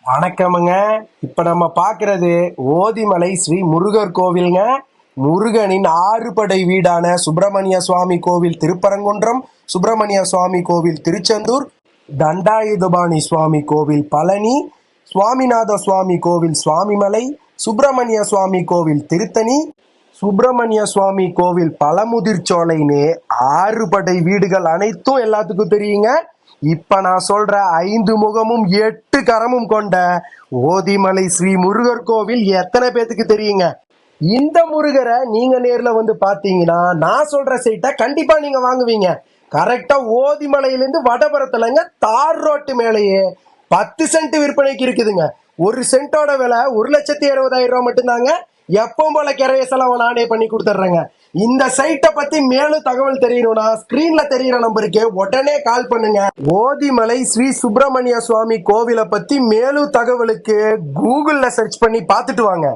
வணக்கமுங்க. இப்ப நம்ம பாக்குறது ஓதிமலை ஸ்ரீ முருகர் கோவில்ங்க. முருகனின் ஆறுபடை வீடான சுப்பிரமணிய சுவாமி கோவில் திருப்பரங்குன்றம், சுப்பிரமணிய சுவாமி கோவில் திருச்செந்தூர், தண்டாயுதபாணி சுவாமி கோவில் பழனி, சுவாமிநாத சுவாமி கோவில் சுவாமிமலை, சுப்பிரமணிய சுவாமி கோவில் திருத்தணி, சுப்பிரமணிய சுவாமி கோவில் பழமுதிர்ச்சோலைன்னு ஆறுபடை வீடுகள் அனைத்தும் எல்லாத்துக்கும் தெரியுங்க. இப்ப நான் சொல்ற 5 முகமும் 8 கரமும் கொண்ட ஓதிமலை ஸ்ரீ முருகர் கோவில் எத்தனை பேத்துக்கு தெரியுங்க? இந்த முருகரை நீங்க நேர்ல வந்து பாத்தீங்கன்னா நான் சொல்ற சைட்டை கண்டிப்பா நீங்க வாங்குவீங்க. கரெக்டா ஓதிமலையிலிருந்து வடபுறத்துலங்க தார் ரோட்டு மேலேயே 10 சென்ட் விற்பனைக்கு இருக்குதுங்க. ஒரு சென்ட்டோட விலை 1,70,70,000 ரூபாய் மட்டும்தாங்க. எப்பவும் போல கிரைய செலவு நானே பண்ணி கொடுத்துட்றேங்க. இந்த சைட்டை பத்தி மேலும் தகவல் தெரியணும்னா ஸ்கிரீன்ல தெரியற நம்பருக்கு உடனே கால் பண்ணுங்க. ஓதிமலை ஸ்ரீ சுப்பிரமணிய சுவாமி கோவிலை பத்தி மேலும் தகவலுக்கு கூகுள்ல சர்ச் பண்ணி பார்த்துட்டு வாங்க.